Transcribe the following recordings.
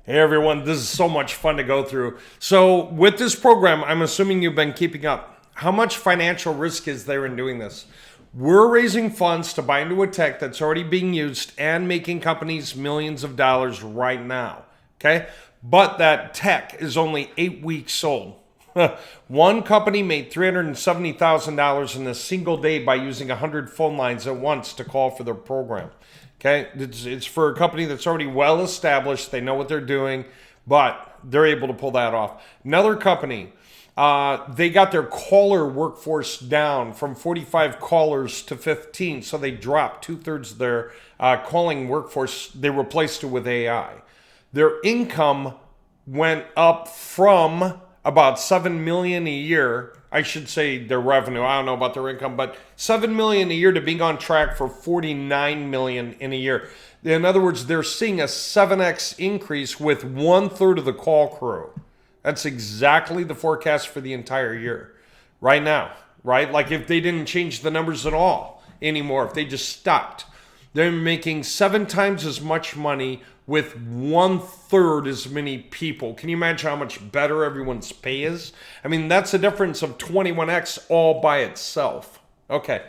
Hey everyone, this is so much fun to go through. So with this program, I'm assuming you've been keeping up. How much financial risk is there in doing this? We're raising funds to buy into a tech that's already being used and making companies millions of dollars right now. Okay? But that tech is only 8 weeks old. One company made $370,000 in a single day by using 100 phone lines at once to call for their program. Okay, it's for a company that's already well established. They know what they're doing, but they're able to pull that off. Another company, they got their caller workforce down from 45 callers to 15, so they dropped 2/3 of their calling workforce. They replaced it with AI. Their income went up from about $7 million a year. I should say their revenue. I don't know about their income, but $7 million a year to being on track for $49 million in a year. In other words, they're seeing a 7x increase with 1/3 of the call crew. That's exactly the forecast for the entire year right now, right? Like if they didn't change the numbers at all anymore, if they just stopped, they're making 7 times as much money with 1/3 as many people. Can you imagine how much better everyone's pay is? I mean, that's a difference of 21x all by itself. Okay.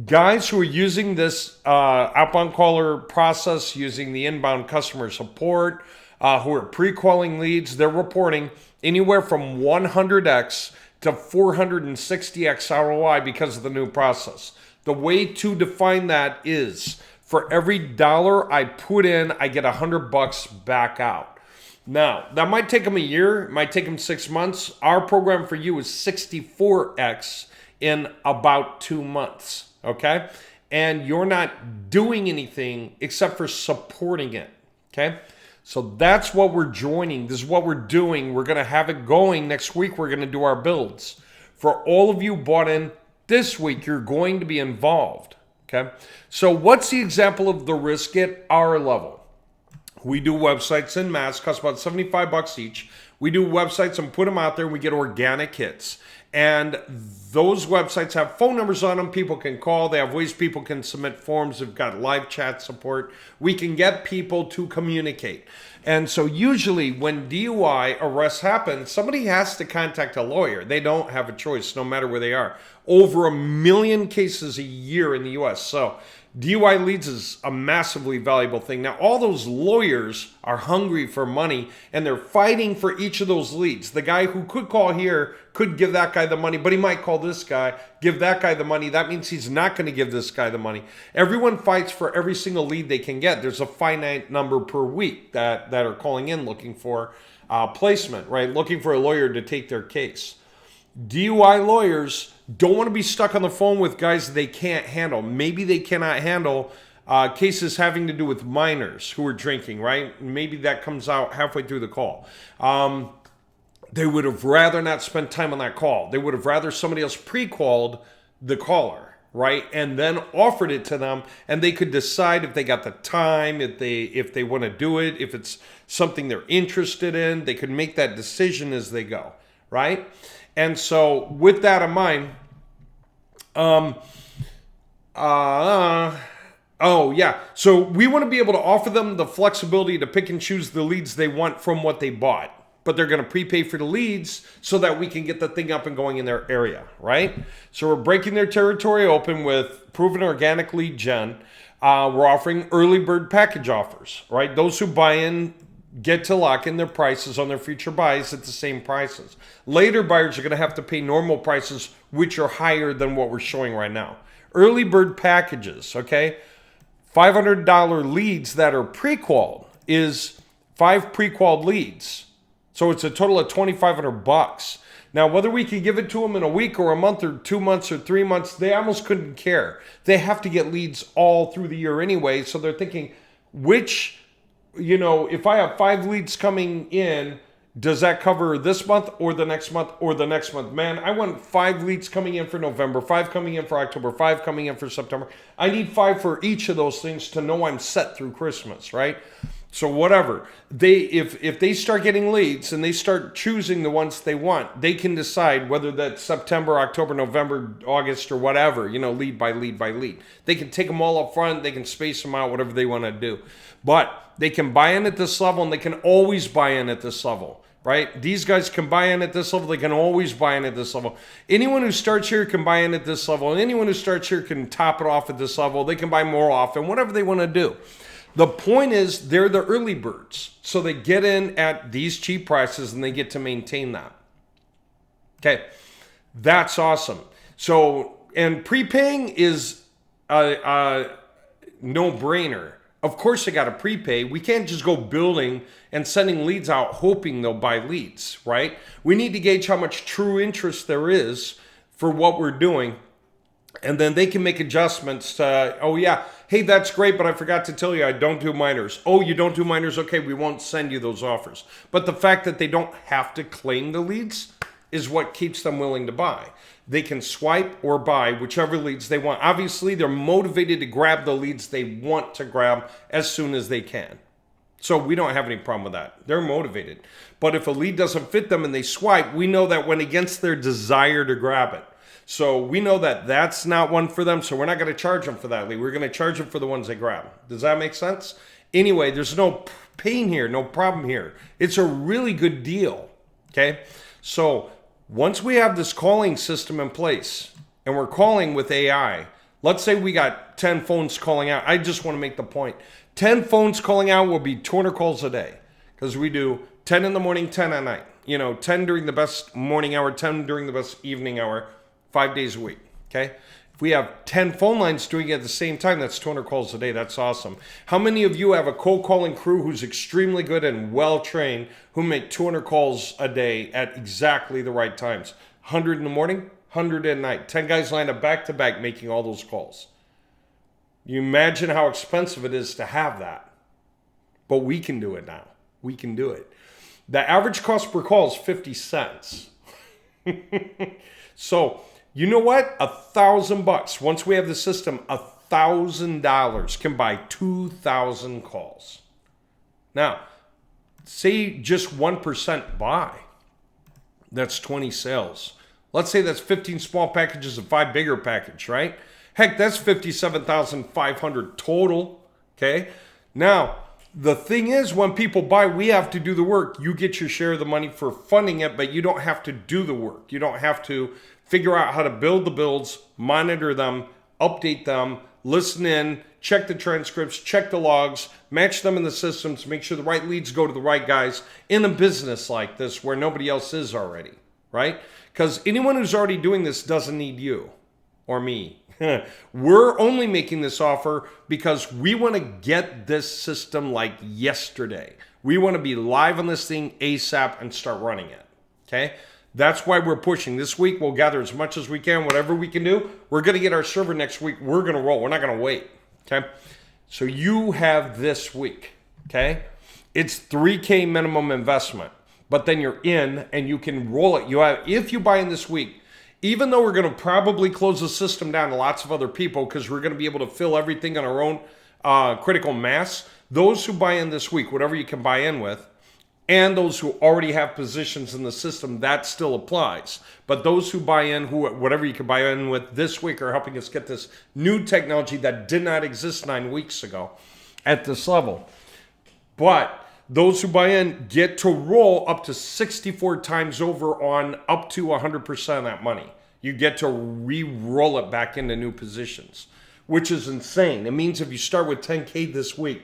Guys who are using this outbound caller process, using the inbound customer support, who are pre-calling leads, they're reporting anywhere from 100x to 460x ROI because of the new process. The way to define that is for every dollar I put in, I get $100 back out. Now, that might take them a year, it might take them 6 months. Our program for you is 64x in about 2 months, okay? And you're not doing anything except for supporting it, okay? So that's what we're joining. This is what we're doing. We're going to have it going. Next week, we're going to do our builds. For all of you bought in this week, you're going to be involved. Okay, so what's the example of the risk at our level? We do websites in mass, cost about $75 each. We do websites and put them out there and we get organic hits. And those websites have phone numbers on them. People can call. They have ways people can submit forms. They've got live chat support. We can get people to communicate. And so usually when DUI arrests happen, somebody has to contact a lawyer. They don't have a choice no matter where they are. Over 1 million cases a year in the US. So DUI leads is a massively valuable thing. Now, all those lawyers are hungry for money and they're fighting for each of those leads. The guy who could call here could give that guy the money, but he might call this guy, give that guy the money. That means he's not going to give this guy the money. Everyone fights for every single lead they can get. There's a finite number per week that are calling in looking for placement, right? Looking for a lawyer to take their case. DUI lawyers don't want to be stuck on the phone with guys they can't handle. Maybe they cannot handle cases having to do with minors who are drinking, right? Maybe that comes out halfway through the call. They would have rather not spent time on that call. They would have rather somebody else pre-called the caller, right? And then offered it to them, and they could decide if they got the time, if they want to do it, if it's something they're interested in. They could make that decision as they go, right? And so with that in mind, so we want to be able to offer them the flexibility to pick and choose the leads they want from what they bought. But they're going to prepay for the leads so that we can get the thing up and going in their area, right? So we're breaking their territory open with proven organic lead gen. We're offering early bird package offers, right? Those who buy in get to lock in their prices on their future buys at the same prices. Later buyers are going to have to pay normal prices, which are higher than what we're showing right now. Early bird packages, okay? $500 leads that are pre-qualified is 5 pre-qualified leads. So it's a total of $2,500. Now, whether we can give it to them in a week or a month or 2 months or 3 months, they almost couldn't care. They have to get leads all through the year anyway. So they're thinking, if I have 5 leads coming in, does that cover this month or the next month or the next month? Man, I want 5 leads coming in for November, 5 coming in for October, 5 coming in for September. I need 5 for each of those things to know I'm set through Christmas, right? So whatever, if they start getting leads and they start choosing the ones they want, they can decide whether that's September, October, November, August, or whatever, lead by lead by lead. They can take them all up front, they can space them out, whatever they want to do. But they can buy in at this level, and they can always buy in at this level, right? These guys can buy in at this level, they can always buy in at this level. Anyone who starts here can buy in at this level, and anyone who starts here can top it off at this level. They can buy more often, whatever they want to do. The point is, they're the early birds. So they get in at these cheap prices and they get to maintain that. Okay, that's awesome. So, and prepaying is a no-brainer. Of course they got to prepay. We can't just go building and sending leads out hoping they'll buy leads, right? We need to gauge how much true interest there is for what we're doing. And then they can make adjustments to, oh yeah, hey, that's great, but I forgot to tell you I don't do minors. Oh, you don't do minors? Okay, we won't send you those offers. But the fact that they don't have to claim the leads is what keeps them willing to buy. They can swipe or buy whichever leads they want. Obviously, they're motivated to grab the leads they want to grab as soon as they can. So we don't have any problem with that. They're motivated. But if a lead doesn't fit them and they swipe, we know that went against their desire to grab it. So we know that that's not one for them, so we're not going to charge them for that lead. We're going to charge them for the ones they grab. Does that make sense? Anyway, there's no pain here, no problem here. It's a really good deal, okay? So once we have this calling system in place and we're calling with AI, let's say we got 10 phones calling out. I just want to make the point. 10 phones calling out will be 200 calls a day because we do 10 in the morning, 10 at night. 10 during the best morning hour, 10 during the best evening hour. 5 days a week, okay? If we have 10 phone lines doing it at the same time, that's 200 calls a day. That's awesome. How many of you have a cold calling crew who's extremely good and well-trained who make 200 calls a day at exactly the right times? 100 in the morning, 100 at night. 10 guys lined up back-to-back making all those calls. You imagine how expensive it is to have that. But we can do it now. We can do it. The average cost per call is 50 cents. So, you know what? $1,000. Once we have the system, $1,000 can buy 2,000 calls. Now, say just 1% buy. That's 20 sales. Let's say that's 15 small packages and 5 bigger package, right? Heck, that's 57,500 total. Okay. Now, the thing is, when people buy, we have to do the work. You get your share of the money for funding it, but you don't have to do the work. You don't have to figure out how to build the builds, monitor them, update them, listen in, check the transcripts, check the logs, match them in the systems, make sure the right leads go to the right guys in a business like this where nobody else is already, right? Because anyone who's already doing this doesn't need you or me. We're only making this offer because we want to get this system like yesterday. We want to be live on this thing ASAP and start running it, okay? That's why we're pushing. This week, we'll gather as much as we can, whatever we can do. We're going to get our server next week. We're going to roll. We're not going to wait, okay? So you have this week, okay? It's $3K minimum investment, but then you're in and you can roll it. You have, if you buy in this week, even though we're going to probably close the system down to lots of other people because we're going to be able to fill everything on our own critical mass, those who buy in this week, whatever you can buy in with, and those who already have positions in the system, that still applies. But those who buy in, whatever you can buy in with this week, are helping us get this new technology that did not exist 9 weeks ago at this level. But those who buy in get to roll up to 64 times over on up to 100% of that money. You get to re-roll it back into new positions, which is insane. It means if you start with 10K this week,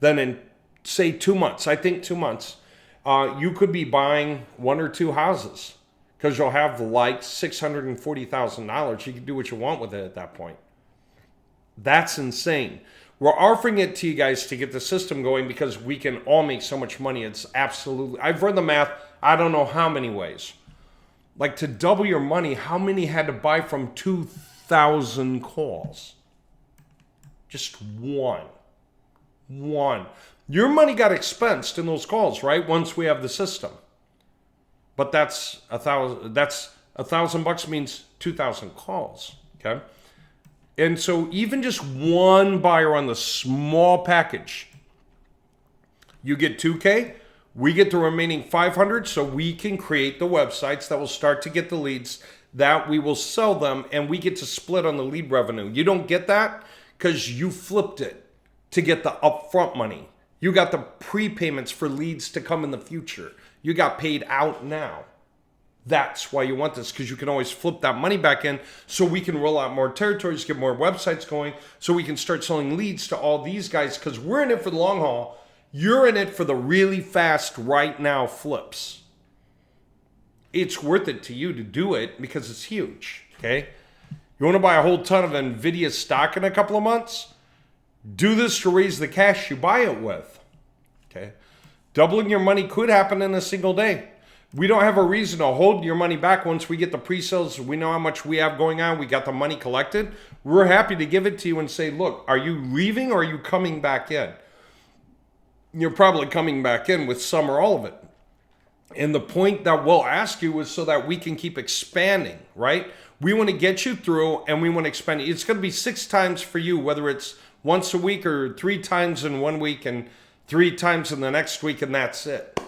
then in, say, 2 months, I think 2 months, you could be buying 1 or 2 houses because you'll have like $640,000. You can do what you want with it at that point. That's insane. We're offering it to you guys to get the system going because we can all make so much money. It's absolutely, I've run the math, I don't know how many ways. Like to double your money, how many had to buy from 2,000 calls? Just one. Your money got expensed in those calls, right? Once we have the system. But that's $1,000 means 2,000 calls, okay? And so even just one buyer on the small package You get 2K, we get the remaining 500, so we can create the websites that will start to get the leads, that we will sell them, and we get to split on the lead revenue. You don't get that because you flipped it to get the upfront money. You got the prepayments for leads to come in the future. You got paid out now. That's why you want this, because you can always flip that money back in so we can roll out more territories, get more websites going, so we can start selling leads to all these guys, because we're in it for the long haul. You're in it for the really fast right now flips. It's worth it to you to do it because it's huge, okay? You want to buy a whole ton of NVIDIA stock in a couple of months? Do this to raise the cash you buy it with, okay? Doubling your money could happen in a single day. We don't have a reason to hold your money back once we get the pre-sales. We know how much we have going on. We got the money collected. We're happy to give it to you and say, look, are you leaving or are you coming back in? You're probably coming back in with some or all of it. And the point that we'll ask you is so that we can keep expanding, right? We want to get you through and we want to expand. It's going to be 6 times for you, whether it's once a week or 3 times in 1 week and 3 times in the next week, and that's it.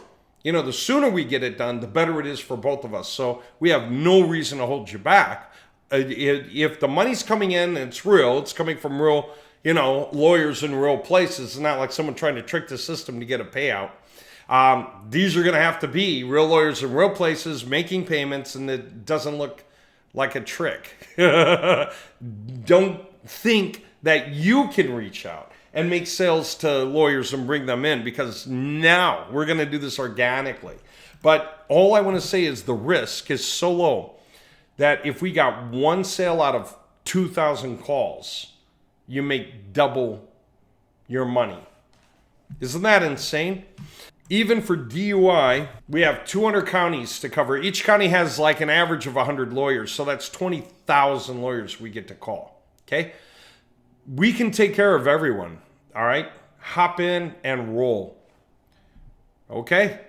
You know, the sooner we get it done, the better it is for both of us. So we have no reason to hold you back. If the money's coming in, it's real. It's coming from real, lawyers in real places. It's not like someone trying to trick the system to get a payout. These are going to have to be real lawyers in real places making payments, and it doesn't look like a trick. Don't think that you can reach out and make sales to lawyers and bring them in, because now we're going to do this organically. But all I want to say is the risk is so low that if we got 1 sale out of 2,000 calls, you make double your money. Isn't that insane? Even for DUI, we have 200 counties to cover. Each county has like an average of 100 lawyers. So that's 20,000 lawyers we get to call. Okay? We can take care of everyone. All right? Hop in and roll. Okay?